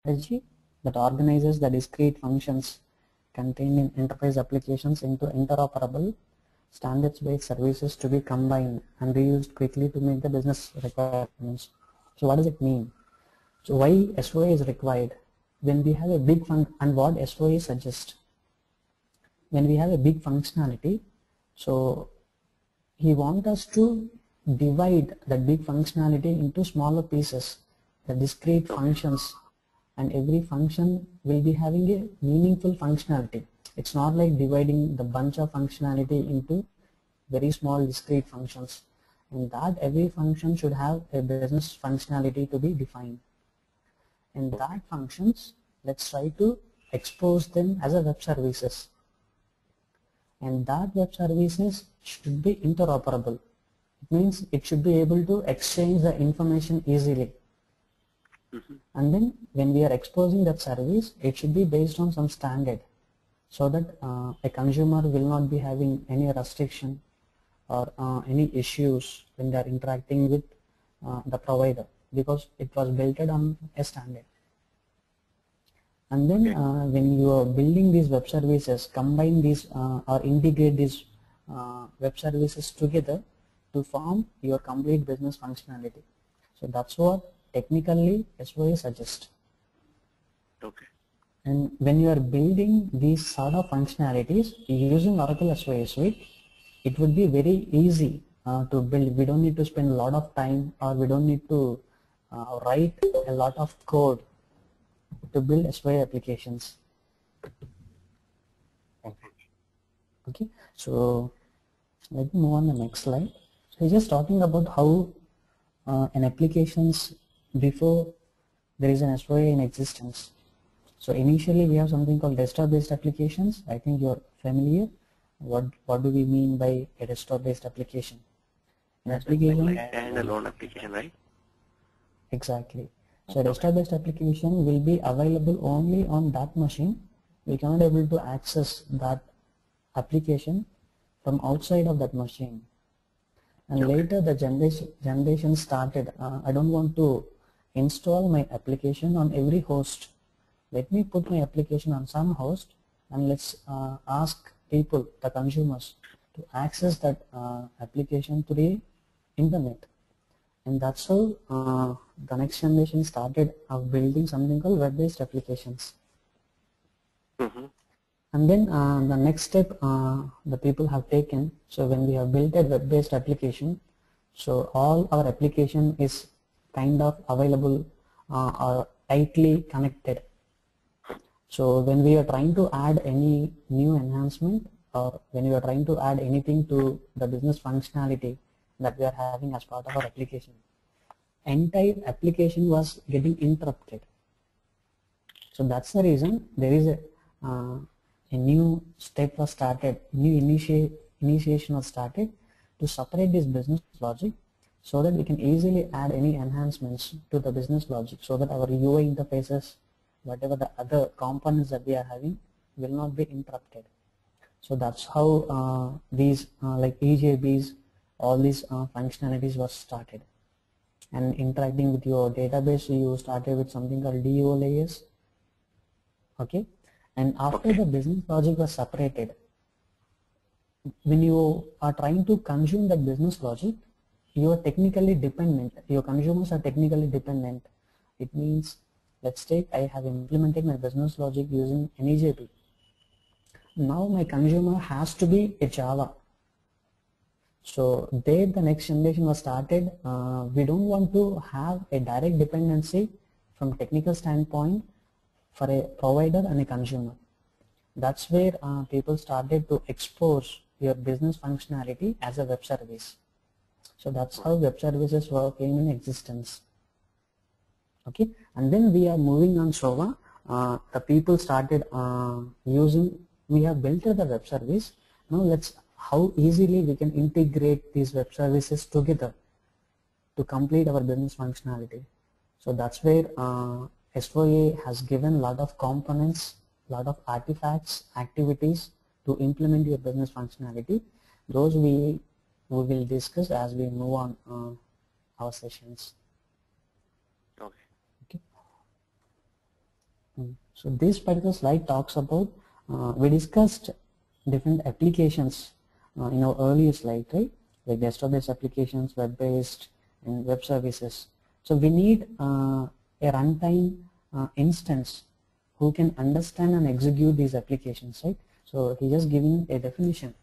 strategy that organizes the discrete functions contained in enterprise applications into interoperable standards-based services to be combined and reused quickly to meet the business requirements. So what does it mean? So why SOA is required? When we have a big and what SOA suggests? When we have a big functionality, so he wants us to divide that big functionality into smaller pieces, the discrete functions, and every function will be having a meaningful functionality. It's not like dividing the bunch of functionality into very small discrete functions, and that every function should have a business functionality to be defined. And that functions, let's try to expose them as a web services, and that web services should be interoperable. It means it should be able to exchange the information easily. And then when we are exposing that service, it should be based on some standard, so that a consumer will not be having any restriction or any issues when they are interacting with the provider, because it was built on a standard. And then when you are building these web services, combine these or integrate these web services together to form your complete business functionality. So that's what technically SOA suggests. Okay. And when you are building these sort of functionalities using Oracle SOA Suite, it would be very easy to build. We don't need to spend a lot of time, or we don't need to write a lot of code to build SOA applications. Okay, so let me move on the next slide. So he's just talking about how an applications before there is an SOA in existence. So initially we have something called desktop-based applications. I think you're familiar. What do we mean by a desktop-based application? An application, like standalone application, right? Exactly. So desktop-based application will be available only on that machine. We cannot able to access that application from outside of that machine. And later the generation started. I don't want to install my application on every host. Let me put my application on some host, and let's ask people, the consumers, to access that application through the internet. And that's how the next generation started of building something called web-based applications. And then the next step the people have taken. So when we have built a web-based application, so all our application is kind of available or tightly connected. So when we are trying to add any new enhancement, or when we are trying to add anything to the business functionality that we are having as part of our application, entire application was getting interrupted. So that's the reason there is a new step was started, new initiation was started to separate this business logic, so that we can easily add any enhancements to the business logic, so that our UI interfaces, whatever the other components that we are having, will not be interrupted. So that's how these like EJBs, all these functionalities was started. And interacting with your database, you started with something called DO layers. Okay, and after the business logic was separated, when you are trying to consume that business logic, you are technically dependent. Your consumers are technically dependent. It means, let's take, I have implemented my business logic using an EJB. Now my consumer has to be a Java. So there the next generation was started. We don't want to have a direct dependency from technical standpoint for a provider and a consumer. That's where people started to expose your business functionality as a web service. So that's how web services came in existence. Okay, and then we are moving on SOA. The people started using, we have built the web service. Now let's, how easily we can integrate these web services together to complete our business functionality. So that's where SOA has given a lot of components, lot of artifacts, activities to implement your business functionality. Those we will discuss as we move on our sessions. Okay. Okay. So this particular slide talks about, we discussed different applications in our earlier slide, right? Like desktop-based applications, web-based, and web services. So we need a runtime instance who can understand and execute these applications, right? So he just giving a definition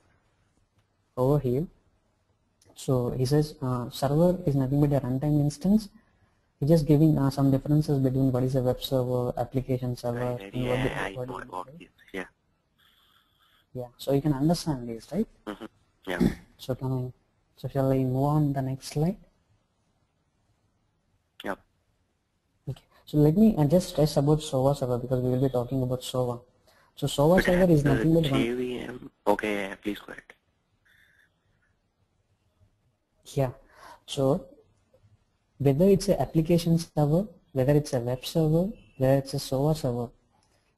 over here. So he says server is nothing but a runtime instance. He's just giving some differences between what is a web server, application server, Right. and Yeah, I what know is about right? this. Yeah. Yeah. So you can understand this, right? Yeah. So shall I move on the next slide? Yeah. Okay. So let me just stress about SOA server because we will be talking about SOA. So SOA server is nothing but one. JVM. Okay, yeah, please go ahead. Yeah. So whether it's an application server, whether it's a web server, whether it's a SOA server,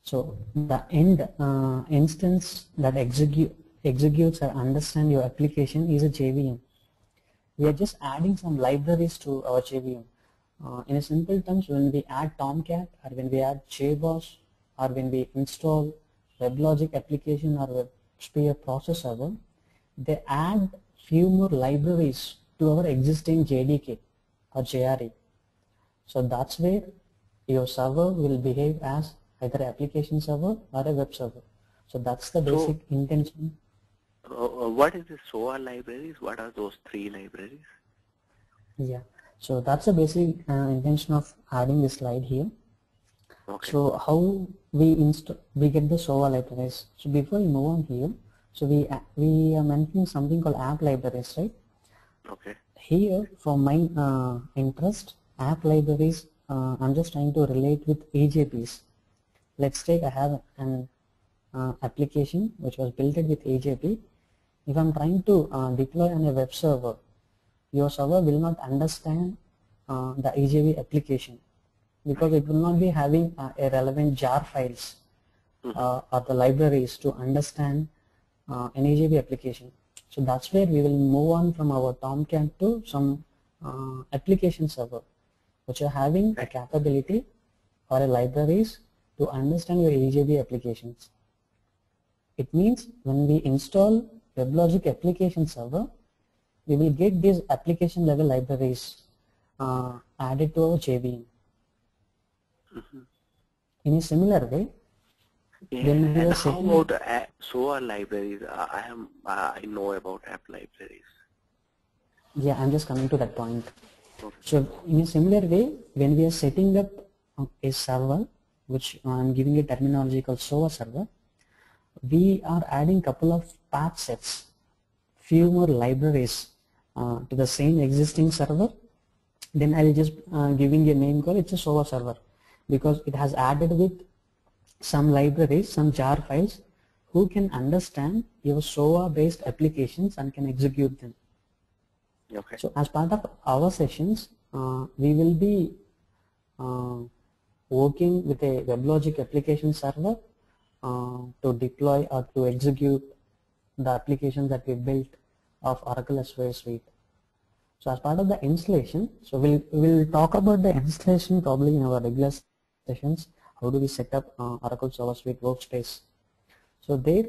so the end instance that executes or understand your application is a JVM. We are just adding some libraries to our JVM. In a simple terms, when we add Tomcat or when we add JBoss or when we install WebLogic application or WebSphere process server, they add few more libraries to our existing JDK or JRE. So that's where your server will behave as either application server or a web server. So that's the basic intention. What is the SOA libraries? What are those 3 libraries? Yeah. So that's the basic intention of adding this slide here. Okay. So how we get the SOA libraries. So before we move on here, so we are mentioning something called app libraries, right? Okay. Here, for my interest, app libraries, I'm just trying to relate with AJPs. Let's take, I have an application which was built with AJP. If I'm trying to deploy on a web server, your server will not understand the AJP application because it will not be having a relevant jar files or the libraries to understand an AJP application. So that's where we will move on from our Tomcat to some application server which are having a capability or a libraries to understand your AJP applications. It means when we install WebLogic application server, we will get these application level libraries added to our JVM. In a similar way, when we and are how setting about SOA libraries? I know about app libraries. yeah, I'm just coming to that point. Okay. So in a similar way, when we are setting up a server, which I'm giving a terminology called SOA server, we are adding couple of path sets, few more libraries to the same existing server. Then I'll just giving a name called it's a SOA server because it has added with some libraries, some jar files who can understand your SOA based applications and can execute them. Okay. So as part of our sessions, we will be working with a WebLogic application server to deploy or to execute the application that we built of Oracle SOA Suite. So as part of the installation, so we'll talk about the installation probably in our regular sessions. How do we set up Oracle SOA Suite workspace? So there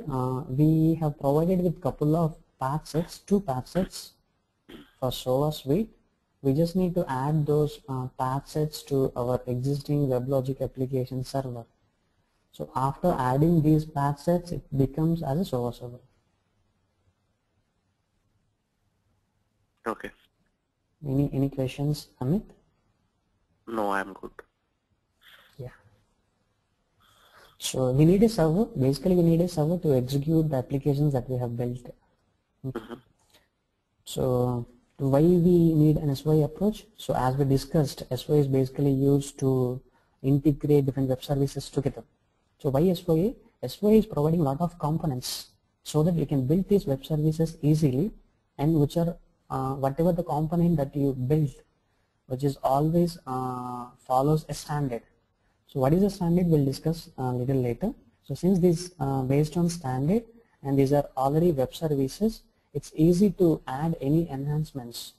we have provided with couple of path sets, 2 path sets for SOA Suite. We just need to add those path sets to our existing WebLogic application server. So after adding these path sets, it becomes as a SOA server. Okay. Any questions, Amit? No, I'm good. Yeah. So we need a server. Basically, we need a server to execute the applications that we have built. So why we need an SOA approach? So as we discussed, SOA is basically used to integrate different web services together. So why SOA? SOA is providing a lot of components so that you can build these web services easily, and which are whatever the component that you build, which is always follows a standard. So what is the standard? We'll discuss a little later. So since this based on standard and these are already web services, it's easy to add any enhancements.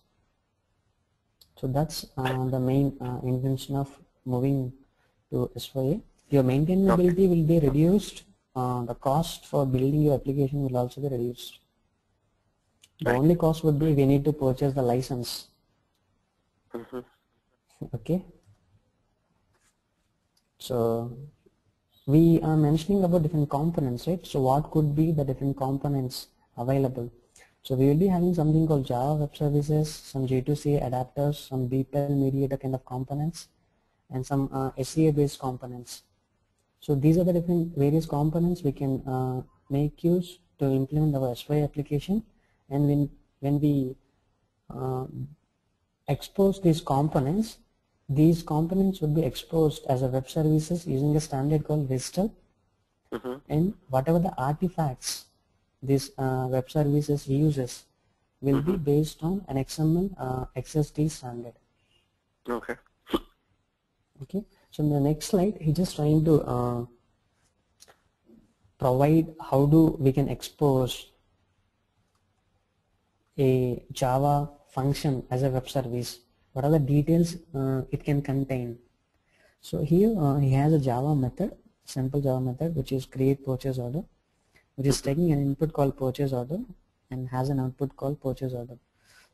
So that's the main intention of moving to SOA. your maintainability will be reduced. The cost for building your application will also be reduced. The only cost would be we need to purchase the license. Okay. So we are mentioning about different components, right? So what could be the different components available? So we will be having something called Java Web Services, some J2C adapters, some BPEL mediator kind of components, and some SCA based components. So these are the different various components we can make use to implement our SOA application. And when we expose these components would be exposed as a web services using a standard called WSDL. And whatever the artifacts this web services uses will be based on an XML XSD standard. Okay. Okay. So in the next slide, he's just trying to provide how do we can expose a Java function as a web service. What are the details it can contain? So here he has a Java method, simple Java method, which is create purchase order, which is taking an input called purchase order and has an output called purchase order.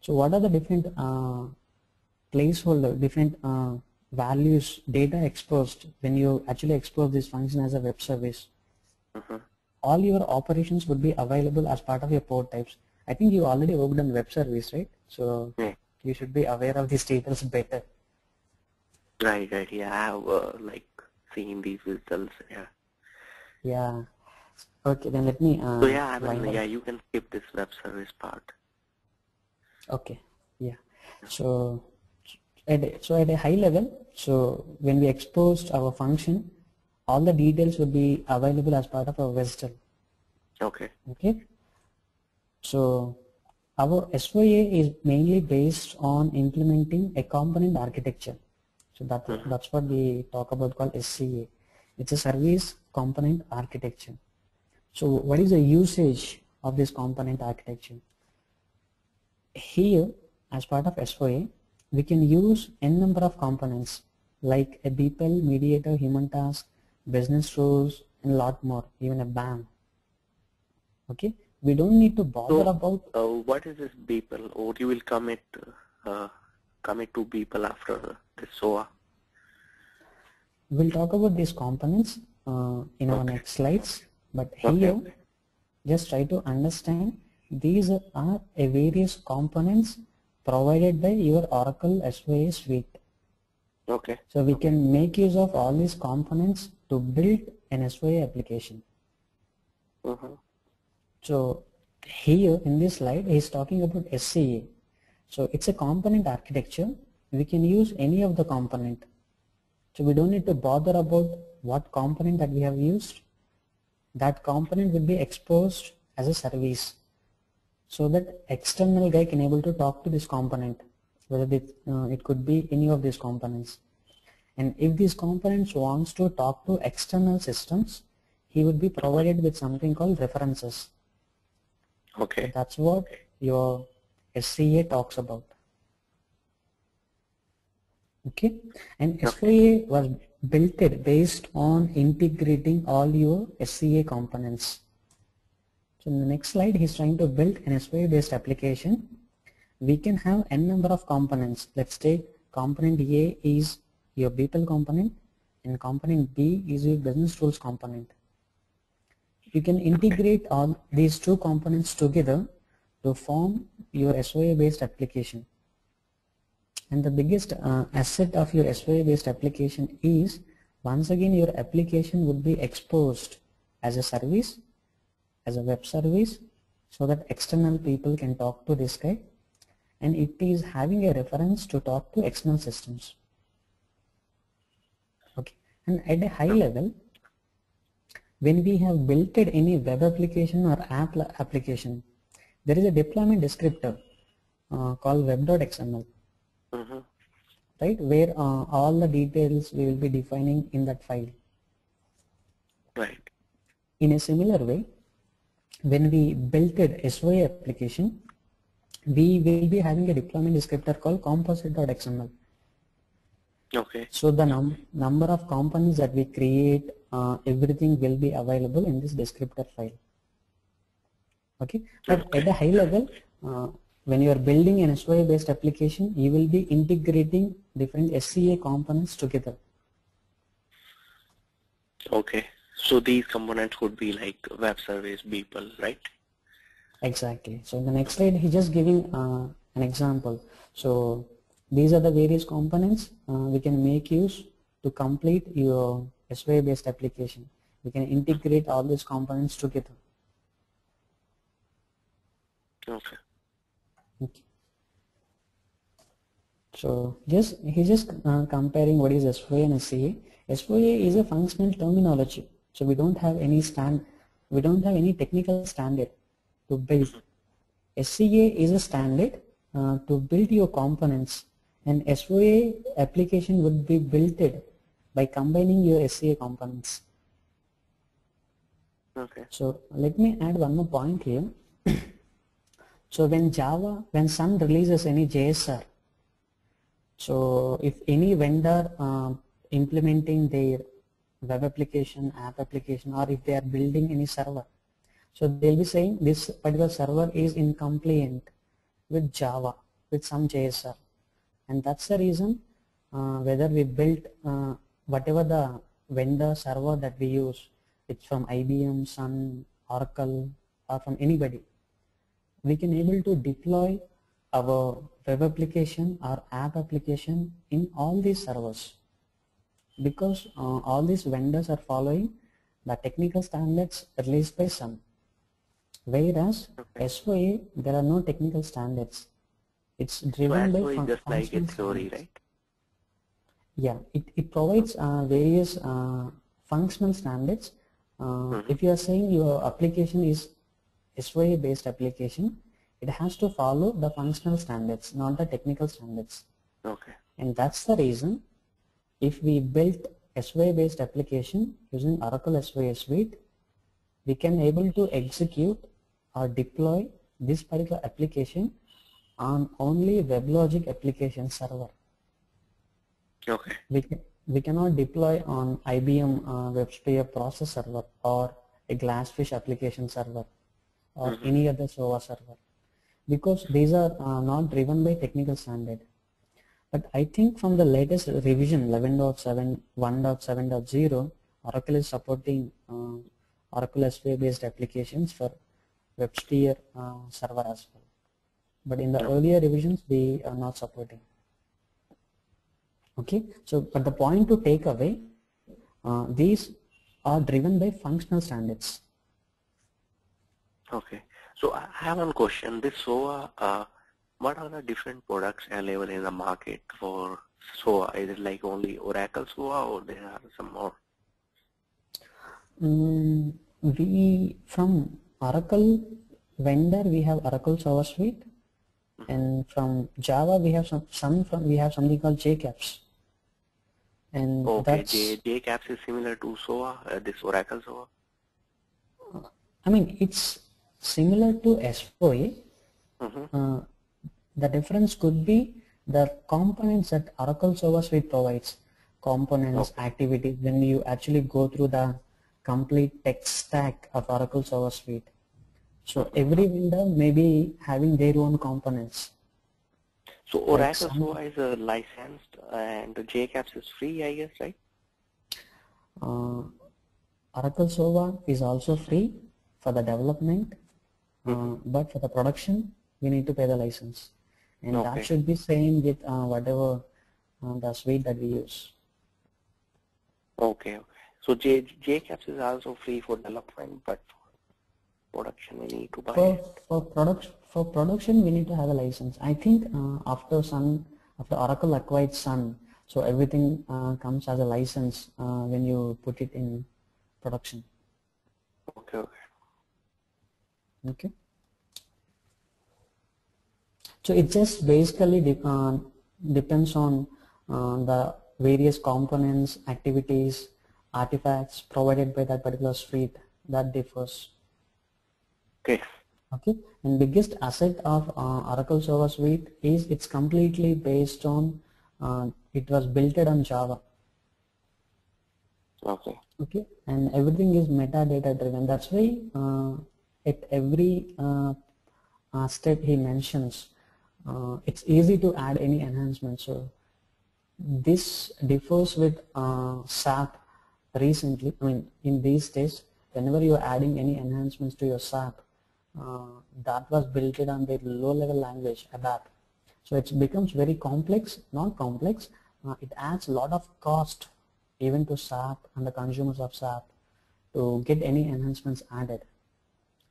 So what are the different placeholder, different values, data exposed when you actually expose this function as a web service? All your operations would be available as part of your port types. I think you already worked on web service, right? So you should be aware of these details better. Right. Yeah, I have like seen these results. Yeah. Yeah. Okay, then let me. So yeah, I mean, yeah, you can skip this web service part. Okay. Yeah. So at a high level, so when we exposed our function, all the details would be available as part of our WSDL. Okay. Okay. So our SOA is mainly based on implementing a component architecture. So that's what we talk about called SCA. It's a service component architecture. So what is the usage of this component architecture? Here, as part of SOA, we can use n number of components like a BPEL, mediator, human task, business rules, and a lot more, even a BAM. Okay, we don't need to bother about. What is this BPEL? Or you will commit to BPEL after the SOA? We'll talk about these components in our next slides, but here just try to understand these are a various components provided by your Oracle SOA Suite. Okay. So we can make use of all these components to build an SOA application. So here in this slide he is talking about SCA. So it's a component architecture. We can use any of the component. So we don't need to bother about what component that we have used. That component will be exposed as a service, so that external guy can able to talk to this component, whether it could be any of these components. And if these components wants to talk to external systems, he would be provided with something called references. Okay. So that's what your SCA talks about. Okay, and SOA was built based on integrating all your SCA components. So in the next slide, he's trying to build an SOA based application. We can have n number of components. Let's take component A is your BPEL component and component B is your business rules component. You can integrate all these two components together to form your SOA based application. And the biggest asset of your SOA based application is, once again, your application would be exposed as a service, as a web service, so that external people can talk to this guy, and it is having a reference to talk to external systems. Okay, and at a high level, when we have built any web application or app application, there is a deployment descriptor called web.XML. Right, where all the details we will be defining in that file. Right. In a similar way, when we built a SOA application, we will be having a deployment descriptor called composite.xml. Okay. So the number of components that we create, everything will be available in this descriptor file. Okay, but Okay. at a high level, when you are building an SOA based application, you will be integrating different SCA components together. Okay. So these components could be like web service, people, right? Exactly. So in the next slide, he's just giving an example. So these are the various components we can make use to complete your SOA based application. We can integrate all these components together. Okay. Okay. So he's just comparing what is SOA and SCA. SOA is a functional terminology. So we don't have any technical standard to build. SCA is a standard to build your components, and SOA application would be built by combining your SCA components. Okay. So let me add one more point here. So when Sun releases any JSR, so if any vendor implementing their web application, app application, or if they are building any server, so they'll be saying this particular server is incomplete with Java, with some JSR, and that's the reason whether we built whatever the vendor server that we use, it's from IBM, Sun, Oracle, or from anybody, we can able to deploy our web application or app application in all these servers, because all these vendors are following the technical standards released by Sun. Whereas SOA, there are no technical standards. It's driven by SOA is just like a functional theory, standards. right? Yeah, it provides various functional standards. If you are saying your application is SOA based application, it has to follow the functional standards, not the technical standards. Okay. And that's the reason if we built SOA based application using Oracle SOA Suite, we can able to execute or deploy this particular application on only WebLogic application server. Okay. We cannot deploy on IBM WebSphere process server or a Glassfish application server or any other SOA server, because these are not driven by technical standard. But I think from the latest revision 11.7, 1.7.0, Oracle is supporting Oracle SOA based applications for WebSphere server as well. But in the earlier revisions, they are not supporting. Okay, so but the point to take away, these are driven by functional standards. Okay. So I have one question. This SOA, what are the different products available in the market for SOA? Is it like only Oracle SOA or there are some more? We from Oracle vendor we have Oracle SOA Suite, and from Java we have we have something called JCaps. And okay, that's JCaps is similar to SOA, this Oracle SOA? I mean, it's similar to SOA. The difference could be the components that Oracle SOA Suite provides. Components, activities, when you actually go through the complete tech stack of Oracle SOA Suite. So every vendor may be having their own components. So Oracle SOA is licensed and the JCaps is free, I guess, right? Oracle SOA is also free for the development, but for the production we need to pay the license, and that should be same with whatever the suite that we use. Okay, okay. So JCaps is also free for development, but for production we need to buy it. For production we need to have a license. I think after Oracle acquired Sun, so everything comes as a license when you put it in production. Okay, okay. Okay. So it just basically depends on the various components, activities, artifacts provided by that particular suite that differs. Okay. Okay. And biggest asset of Oracle SOA Suite is it's completely based on it was built on Java. Okay. Okay, and everything is metadata driven. That's why at every step he mentions, it's easy to add any enhancement. So this differs with SAP recently. I mean, in these days, whenever you are adding any enhancements to your SAP, that was built on the low-level language ABAP. So it becomes very complex, not complex. It adds a lot of cost even to SAP and the consumers of SAP to get any enhancements added.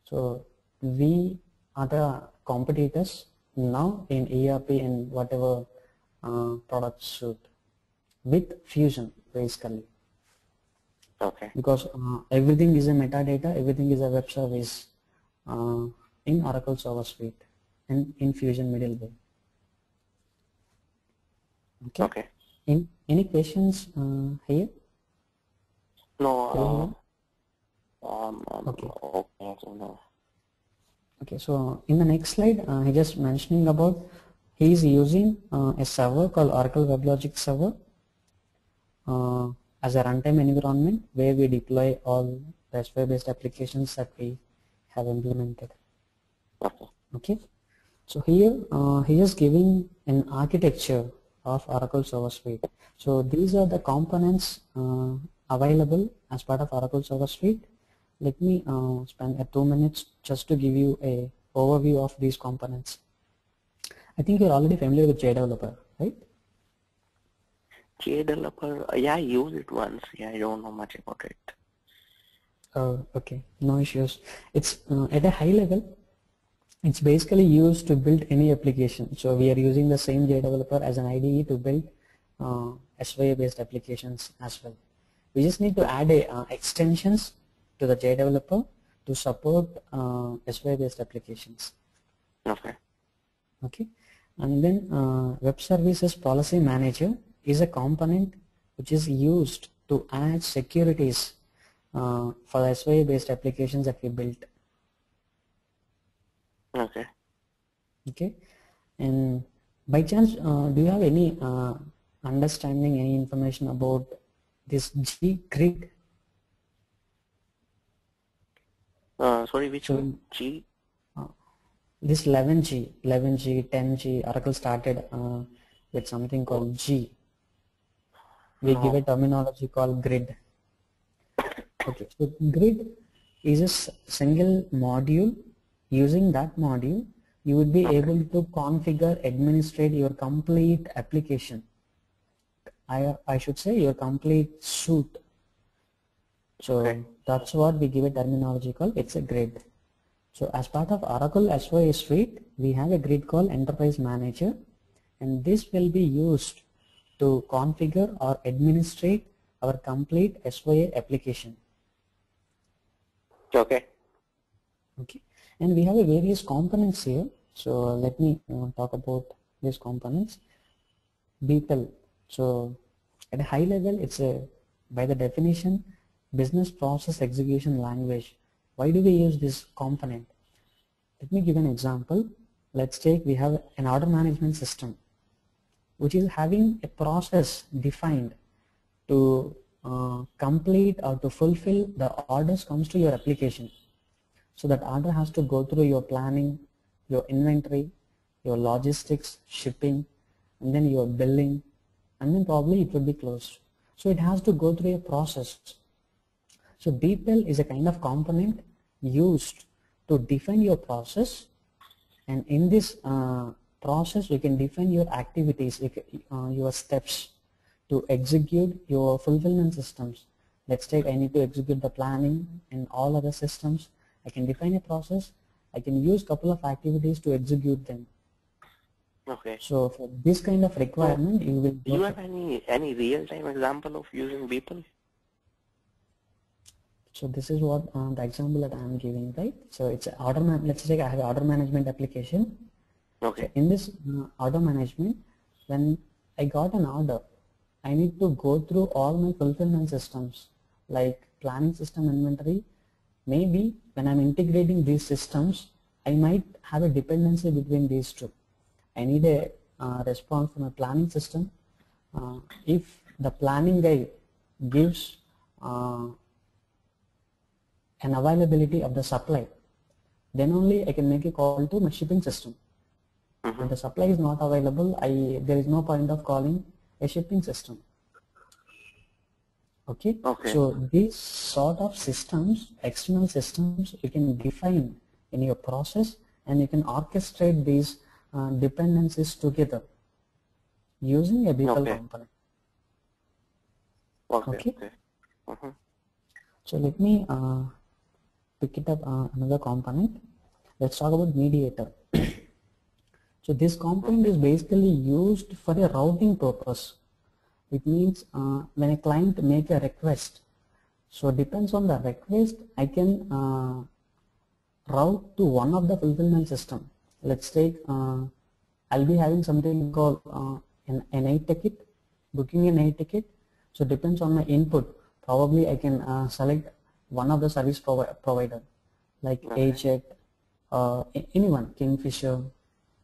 So we are the competitors now in ERP and whatever product suite with Fusion basically. Okay. Because everything is a metadata, everything is a web service in Oracle SOA Suite and in Fusion middleware. Okay. Okay. Any questions here? No. Okay. Okay. So no. Okay. So in the next slide, he just mentioning about he is using a server called Oracle WebLogic Server as a runtime environment where we deploy all the SOA-based applications that we have implemented. Okay. Okay. So here he is giving an architecture of Oracle SOA Suite. So these are the components available as part of Oracle SOA Suite. Let me spend 2 minutes just to give you a overview of these components. I think you're already familiar with JDeveloper, right? JDeveloper, yeah, I used it once. Yeah, I don't know much about it. Oh, okay, no issues. It's at a high level. It's basically used to build any application. So we are using the same JDeveloper as an IDE to build SOA-based applications as well. We just need to add extensions to the JDeveloper to support SOA-based applications. Okay. Okay, and then Web Services Policy Manager is a component which is used to add securities for the SOA-based applications that we built. Okay. Okay, and by chance, do you have any understanding, any information about this G grid? Sorry, which one? G? This 11G, 10G, Oracle started with something called G. We give a terminology called grid. Okay, so grid is a single module. Using that module, you would be able to configure, administrate your complete application. I should say your complete suite. So that's what we give a terminology called, it's a grid. So as part of Oracle SOA Suite, we have a grid called Enterprise Manager, and this will be used to configure or administrate our complete SOA application. Okay. Okay, and we have a various components here. So let me talk about these components. BPEL. So at a high level, it's a, by the definition, business process execution language. Why do we use this component? Let me give an example. Let's take, we have an order management system which is having a process defined to complete or to fulfill the orders comes to your application. So that order has to go through your planning, your inventory, your logistics, shipping, and then your billing, and then probably it will be closed. So it has to go through a process. So BPEL is a kind of component used to define your process, and in this process you can define your activities, your steps to execute your fulfillment systems. Let's take, I need to execute the planning and all other systems. I can define a process. I can use couple of activities to execute them. Okay. So for this kind of requirement, you will. Do you have any real-time example of using BPEL? So this is what the example that I am giving, right? So it's order. Let's say I have an order management application. Okay. So in this order management, when I got an order, I need to go through all my fulfillment systems like planning system, inventory. Maybe when I'm integrating these systems, I might have a dependency between these two. I need a response from a planning system. if the planning guy gives an availability of the supply, then only I can make a call to my shipping system. If the supply is not available, there is no point of calling a shipping system. Okay. So these sort of systems, external systems, you can define in your process, and you can orchestrate these dependencies together using a vehicle component. Okay. So let me pick it up another component. Let's talk about mediator. So this component is basically used for a routing purpose. It means when a client make a request, so depends on the request, I can route to one of the fulfillment system. Let's take I'll be having something called an night ticket, booking a night ticket. So depends on my input. Probably I can select one of the service provider like Ajet, anyone, Kingfisher.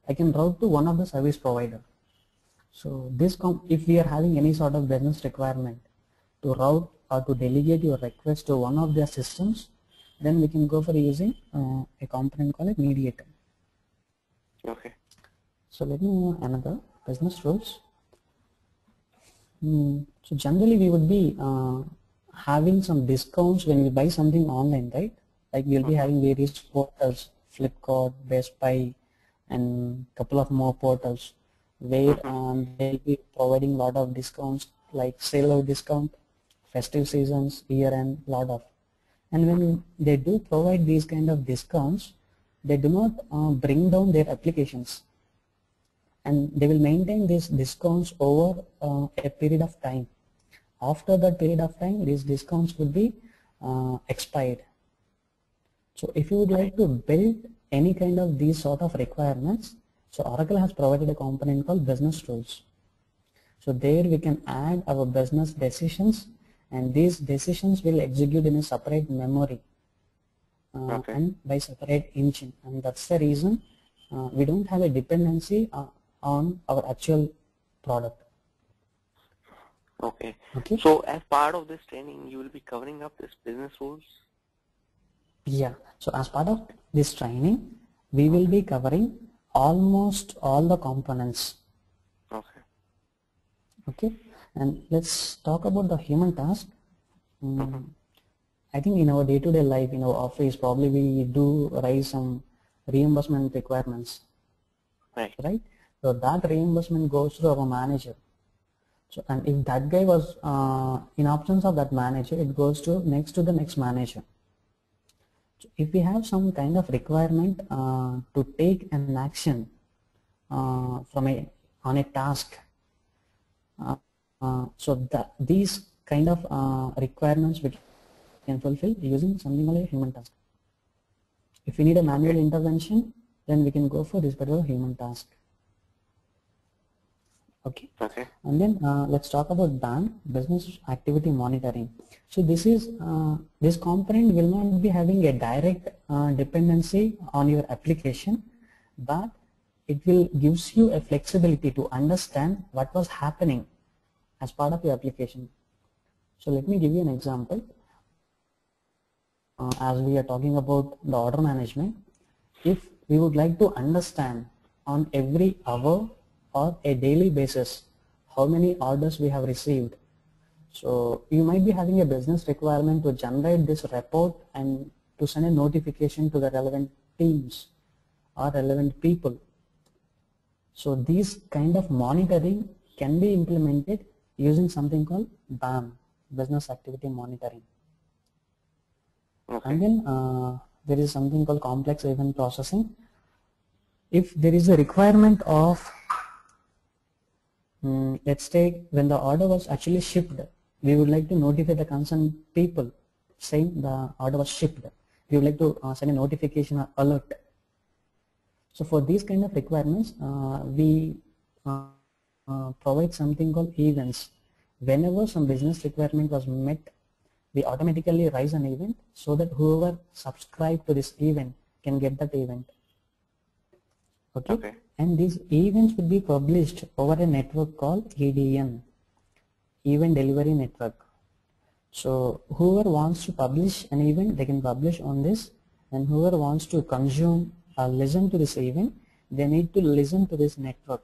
I can route to one of the service provider. So this if we are having any sort of business requirement to route or to delegate your request to one of their systems, then we can go for using a component called a mediator. Okay. So let me move another business rules. So generally we would be having some discounts when we buy something online, right? Like we'll be having various portals, Flipkart, Best Buy, and couple of more portals where they'll be providing lot of discounts like sale or discount, festive seasons, year end, lot of. And when they do provide these kind of discounts, they do not bring down their applications, and they will maintain these discounts over a period of time. After that period of time, these discounts will be expired. So if you would like to build any kind of these sort of requirements, so Oracle has provided a component called business rules. So there we can add our business decisions, and these decisions will execute in a separate memory and by separate engine, and that's the reason we don't have a dependency on our actual product. Okay. So as part of this training, you will be covering up this business rules? Yeah. So as part of this training, we will be covering almost all the components. Okay. And let's talk about the human task. I think in our day-to-day life, in our office, probably we do raise some reimbursement requirements. Right? So that reimbursement goes to our manager. So, and if that guy was in absence of that manager, it goes to the next manager. So if we have some kind of requirement to take an action on a task, so these kind of requirements we can fulfill using something like a human task. If we need a manual intervention, then we can go for this particular human task. Okay. And then let's talk about BAM, business activity monitoring. So this is this component will not be having a direct dependency on your application, but it will gives you a flexibility to understand what was happening as part of your application. So let me give you an example. As we are talking about the order management, if we would like to understand on every hour or a daily basis how many orders we have received, so you might be having a business requirement to generate this report and to send a notification to the relevant teams or relevant people. So these kind of monitoring can be implemented using something called BAM, business activity monitoring. And then there is something called complex event processing. If there is a requirement of let's take when the order was actually shipped, we would like to notify the concerned people saying the order was shipped. We would like to send a notification or alert. So for these kind of requirements, we provide something called events. Whenever some business requirement was met, we automatically raise an event so that whoever subscribed to this event can get that event. Okay. And these events would be published over a network called EDN, event delivery network. So whoever wants to publish an event, they can publish on this, and whoever wants to consume or listen to this event, they need to listen to this network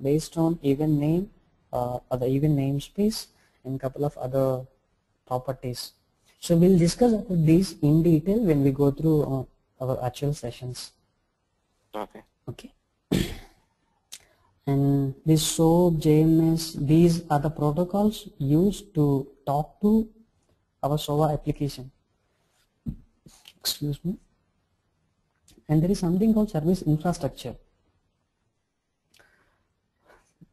based on event name or the event namespace and couple of other properties. So we'll discuss about these in detail when we go through our actual sessions. Okay. Okay. And this SOAP, JMS, these are the protocols used to talk to our SOA application. Excuse me. And there is something called service infrastructure.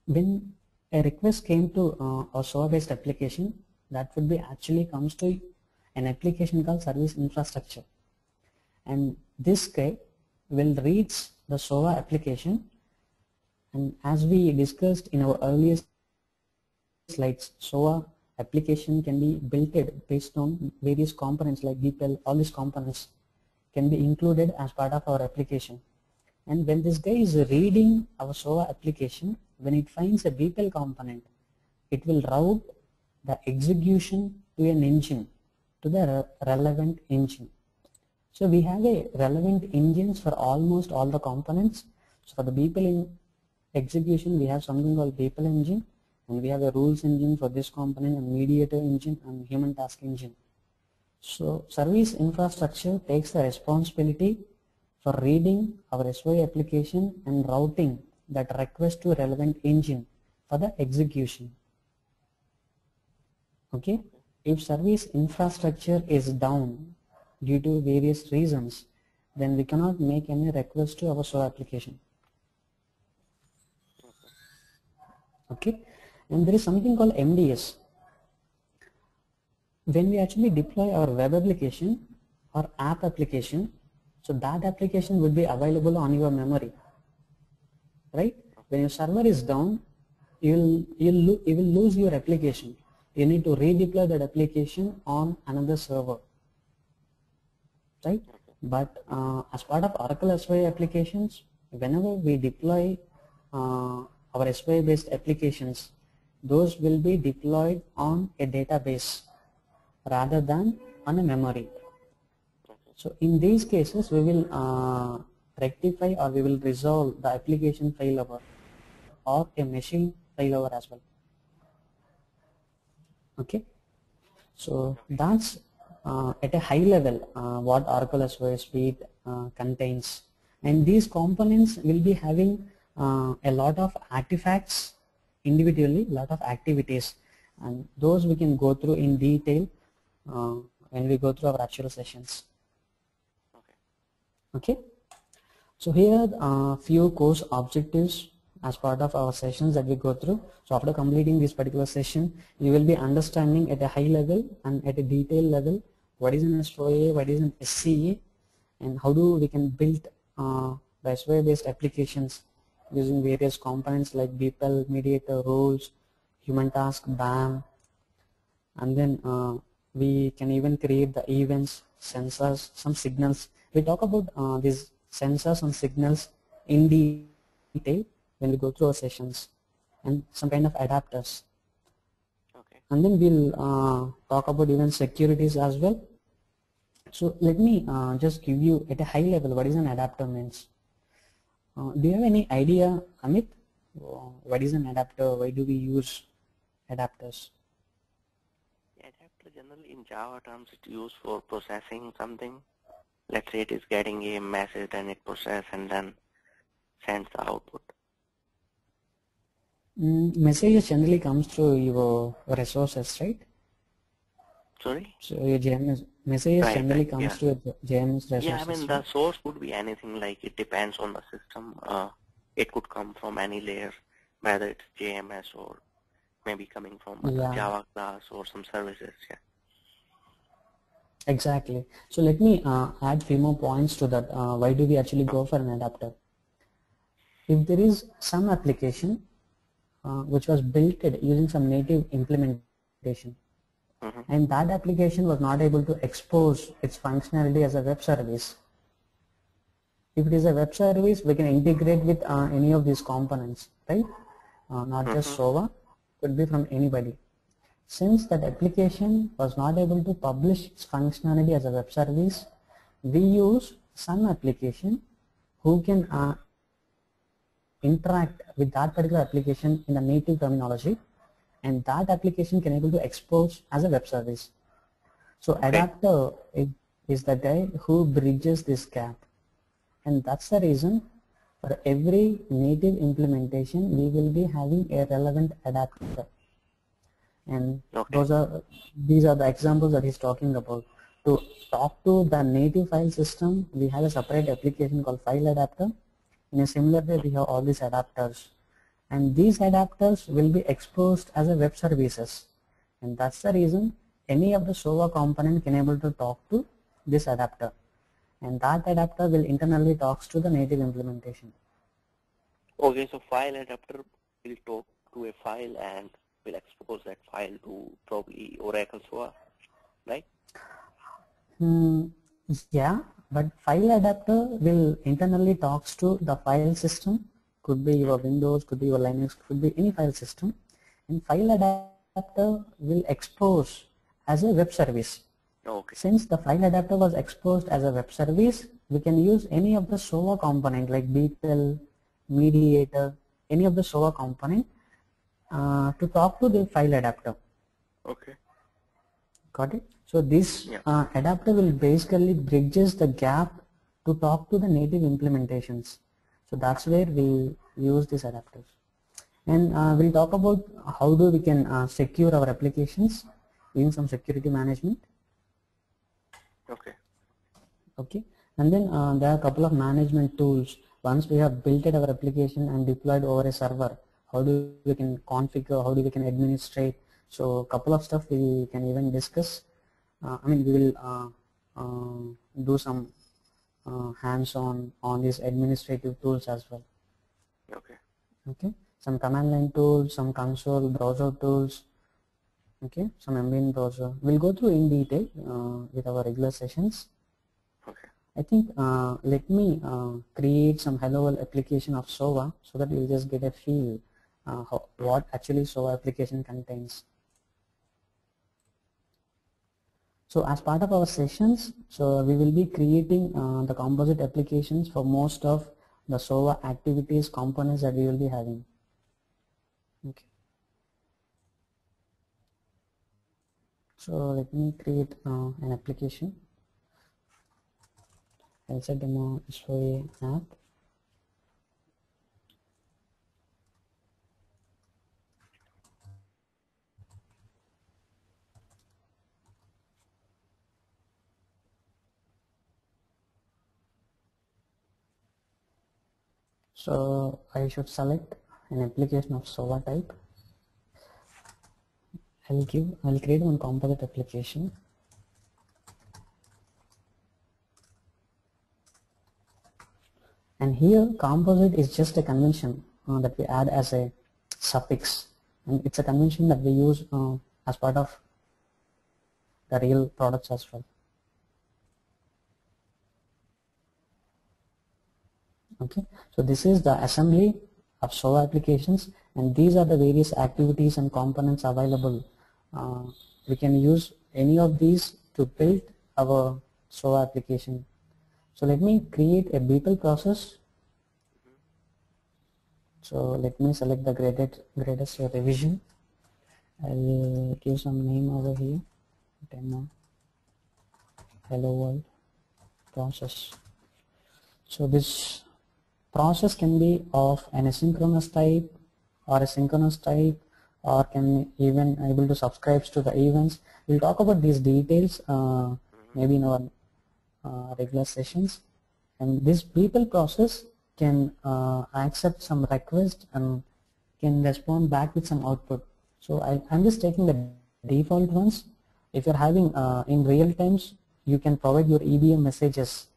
When a request came to a SOA based application, that would be actually comes to an application called service infrastructure. And this guy will reach the SOA application, and as we discussed in our earlier slides, SOA application can be built based on various components like DeepL. All these components can be included as part of our application. And when this guy is reading our SOA application, when it finds a DeepL component, it will route the execution to an engine, to the relevant engine. So we have a relevant engines for almost all the components. So for the DeepL execution, we have something called DeepL engine, and we have a rules engine for this component, and mediator engine, and human task engine. So service infrastructure takes the responsibility for reading our SOA application and routing that request to relevant engine for the execution. Okay, if service infrastructure is down due to various reasons, then we cannot make any request to our SOA application. Okay, and there is something called MDS. When we actually deploy our web application or app application, so that application would be available on your memory, right? When your server is down, you will lose your application. You need to redeploy that application on another server, right? But as part of Oracle SOA applications, whenever we deploy our SOA based applications, those will be deployed on a database rather than on a memory. So in these cases, we will rectify or we will resolve the application failover or a machine failover as well. Okay, so that's at a high level what Oracle SOA Suite contains, and these components will be having a lot of artifacts individually, lot of activities, and those we can go through in detail when we go through our actual sessions. Okay, so here are a few course objectives as part of our sessions that we go through. So after completing this particular session, you will be understanding at a high level and at a detailed level what is an SOA, what is an SCA, and how do we can build the SOA based applications using various components like DeepL, mediator, roles, human task, BAM, and then we can even create the events, sensors, some signals. We talk about these sensors and signals in detail when we go through our sessions, and some kind of adapters. Okay. And then we'll talk about even securities as well. So let me just give you at a high level what is an adapter means. Do you have any idea, Amit, what is an adapter? Why do we use adapters? Adapter generally in Java terms it's used for processing something. Let's say it is getting a message and it processes and then sends the output. Messages generally comes through your resources, right? Sorry? So your JMS messages generally comes to your JMS resources. Yeah, I mean the source could be anything, like it depends on the system. It could come from any layer, whether it's JMS or maybe coming from a Java class or some services. Yeah. Exactly. So let me add few more points to that. Why do we actually go for an adapter? If there is some application which was built using some native implementation, and that application was not able to expose its functionality as a web service. If it is a web service, we can integrate with any of these components, right? Not just SOA, could be from anybody. Since that application was not able to publish its functionality as a web service, we use some application who can interact with that particular application in the native terminology, and that application can able to expose as a web service. So adapter is the guy who bridges this gap, and that's the reason for every native implementation we will be having a relevant adapter. And these are the examples that he's talking about. To talk to the native file system, we have a separate application called file adapter. In a similar way, we have all these adapters, and these adapters will be exposed as a web services, and that's the reason any of the SOA component can able to talk to this adapter, and that adapter will internally talks to the native implementation. Okay, so file adapter will talk to a file and will expose that file to probably Oracle SOA, right? Yeah, but file adapter will internally talks to the file system, could be your Windows, could be your Linux, could be any file system, and file adapter will expose as a web service. Okay. Since the file adapter was exposed as a web service, we can use any of the SOA component like Beetle, Mediator, any of the SOA component to talk to the file adapter. Okay. Got it? So this adapter will basically bridges the gap to talk to the native implementations. So that's where we use these adapters. And we'll talk about how do we can secure our applications in some security management. Okay. Okay. And then there are a couple of management tools. Once we have built our application and deployed over a server, how do we can configure, how do we can administrate. So a couple of stuff we can even discuss. We will do some hands-on on these administrative tools as well. Okay. Okay. Some command line tools, some console browser tools. Okay. Some ambient browser. We'll go through in detail with our regular sessions. Okay. I think let me create some hello-world application of SOA so that you'll just get a feel what actually SOA application contains. So as part of our sessions, so we will be creating the composite applications for most of the SOA activities components that we will be having. Okay. So let me create an application. I'll set demo SOA app. So I should select an application of SOA type. I'll create one composite application. And here composite is just a convention that we add as a suffix, and it's a convention that we use as part of the real products as well. Okay, so this is the assembly of SOA applications, and these are the various activities and components available. We can use any of these to build our SOA application. So let me create a Beetle process. So let me select the greatest revision. I'll give some name over here. Demo hello world process. So this process can be of an asynchronous type or a synchronous type, or can even able to subscribe to the events. We'll talk about these details maybe in our regular sessions. And this Beetle process can accept some request and can respond back with some output. So I'm just taking the default ones. If you're having in real times, you can provide your EBM messages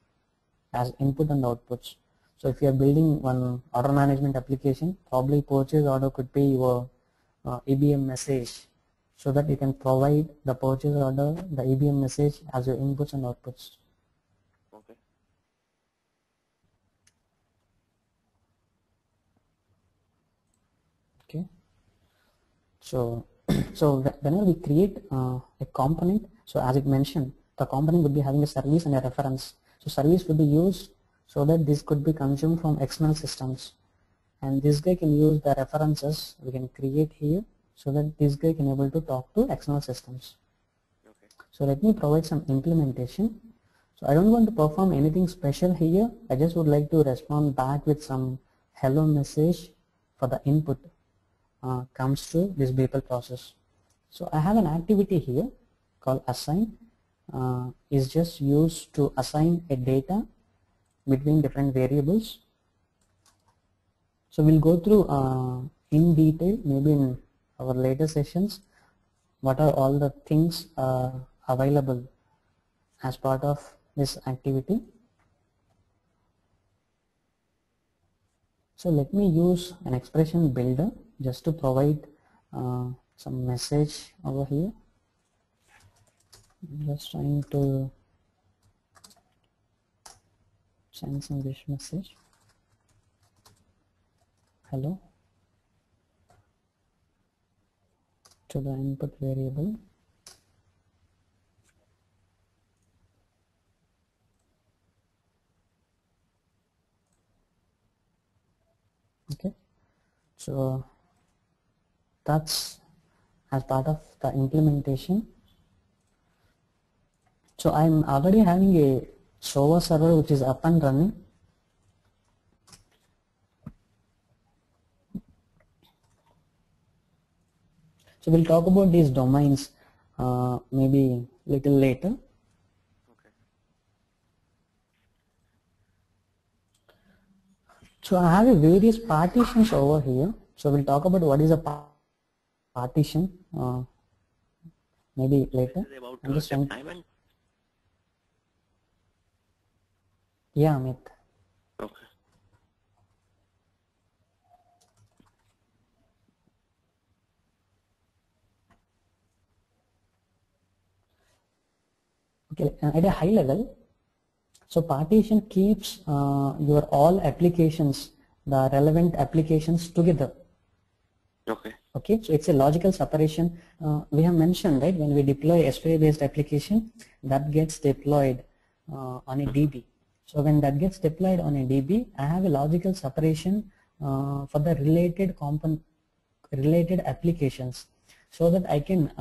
as input and outputs. So if you are building one order management application, probably purchase order could be your EBM message, so that you can provide the purchase order, the EBM message as your inputs and outputs. Okay. Okay. So so whenever we create a component, so as it mentioned, the component would be having a service and a reference. So service would be used so that this could be consumed from external systems, and this guy can use the references we can create here so that this guy can able to talk to external systems. Okay. So let me provide some implementation. So I don't want to perform anything special here. I just would like to respond back with some hello message for the input comes to this Beeple process. So I have an activity here called assign, is just used to assign a data between different variables. So we'll go through in detail maybe in our later sessions what are all the things available as part of this activity. So let me use an expression builder just to provide some message over here. I'm just trying to send some this message. Hello to the input variable. Okay, so that's as part of the implementation. So I'm already having a SOA server which is up and running. So we'll talk about these domains maybe little later. Okay. So I have a various partitions over here. So we'll talk about what is a partition maybe later. This is about I'm just trying. deployment. Yeah, Amit. Okay. Okay, at a high level, so partition keeps your all applications, the relevant applications together. Okay. Okay, so it's a logical separation. We have mentioned, right, when we deploy SOA based application, that gets deployed on a DB. So when that gets deployed on a DB, I have a logical separation for the related applications, so that I can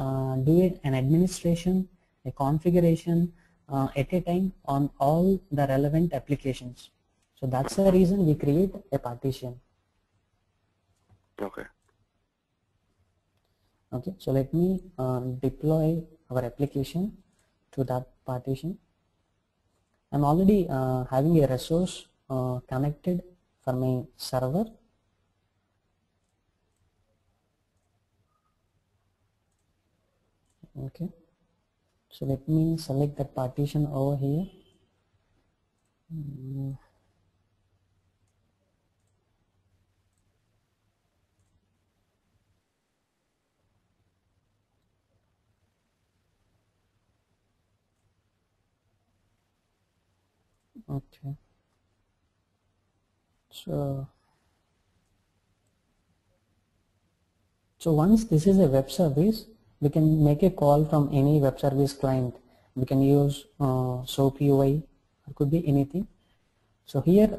do an administration, a configuration at a time on all the relevant applications. So that's the reason we create a partition. Okay. Okay, so let me deploy our application to that partition. I'm already having a resource connected for my server. Okay, so let me select that partition over here. Okay, so once this is a web service, we can make a call from any web service client. We can use SOAP UI, it could be anything. So here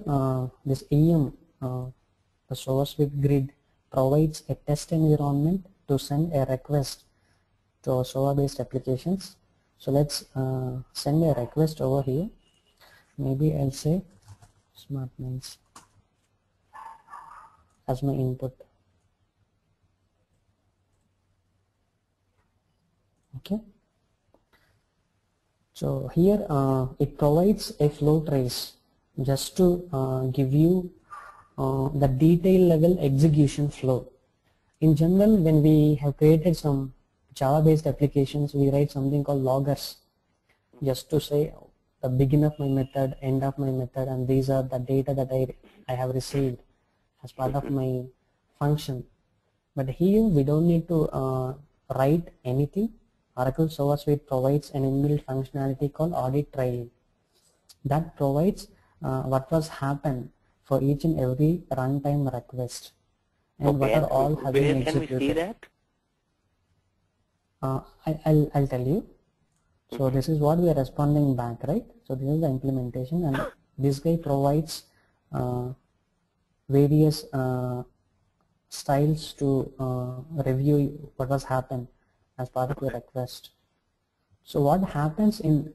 this EM, the SOA Suite grid, provides a test environment to send a request to our SOA based applications. So let's send a request over here. Maybe I'll say smart minds as my input. Okay, so here it provides a flow trace just to give you the detail level execution flow. In general, when we have created some Java based applications, we write something called loggers just to say the begin of my method, end of my method, and these are the data that I have received as part of my function. But here we don't need to write anything. Oracle SOA Suite provides an inbuilt functionality called audit trail that provides what was happened for each and every runtime request and what are all having Where executed. can we see that? I'll tell you. So this is what we are responding back, right? So this is the implementation, and this guy provides various styles to review what was happened as part of your request. So what happens in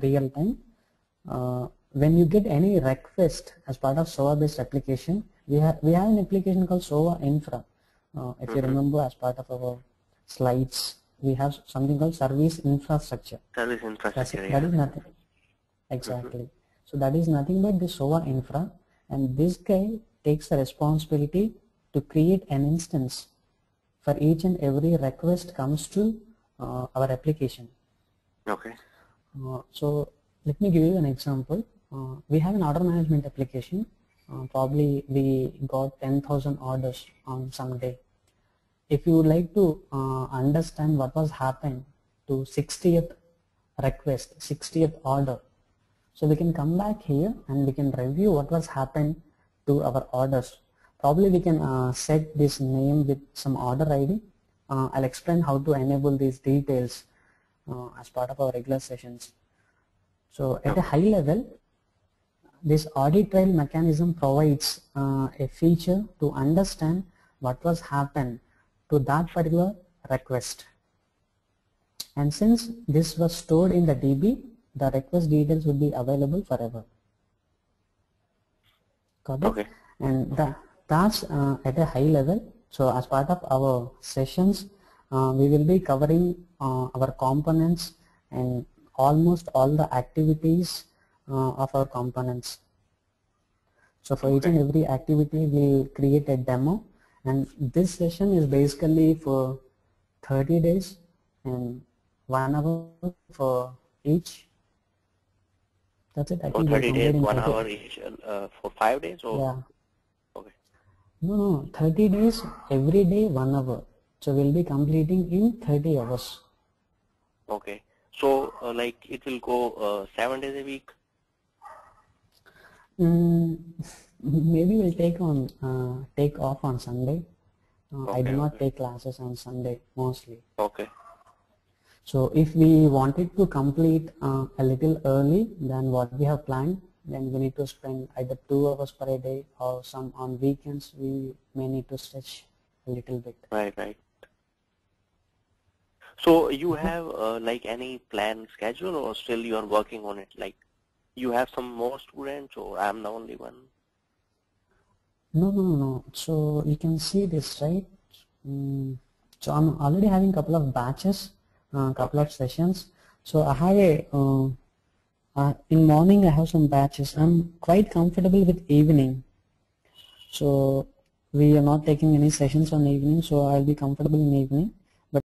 real time, when you get any request as part of SOA based application, we have an application called SOA Infra. If you remember, as part of our slides, we have something called service infrastructure. Service infrastructure. That is nothing. Exactly. So that is nothing but the SOA Infra, and this guy takes the responsibility to create an instance for each and every request comes to our application. Okay. So let me give you an example. We have an order management application. Probably we got 10,000 orders on some day. If you would like to understand what was happened to 60th request, 60th order, so we can come back here and we can review what was happened to our orders. Probably we can set this name with some order ID. I'll explain how to enable these details as part of our regular sessions. So at a high level, this audit trail mechanism provides a feature to understand what was happened to that particular request. And since this was stored in the DB, the request details will be available forever. Got it? Okay. And that's at a high level. So as part of our sessions, we will be covering our components and almost all the activities of our components. So for each and every activity, we'll create a demo, and this session is basically for 30 days and 1 hour for each. That's it. I think 30 days, 1 hour each, for 5 days, or? Yeah. Okay. No, 30 days, every day 1 hour. So we'll be completing in 30 hours. Okay. So like it will go 7 days a week? Maybe we'll take off on Sunday. I do not take classes on Sunday mostly. Okay. So if we wanted to complete a little early than what we have planned, then we need to spend either 2 hours per day, or some on weekends we may need to stretch a little bit. Right. So you have like any planned schedule, or still you are working on it? Like you have some more students, or I'm the only one? No. So you can see this, right? So I'm already having a couple of batches, couple of sessions. So I have in morning I have some batches. I'm quite comfortable with evening. So we are not taking any sessions on evening, so I'll be comfortable in evening.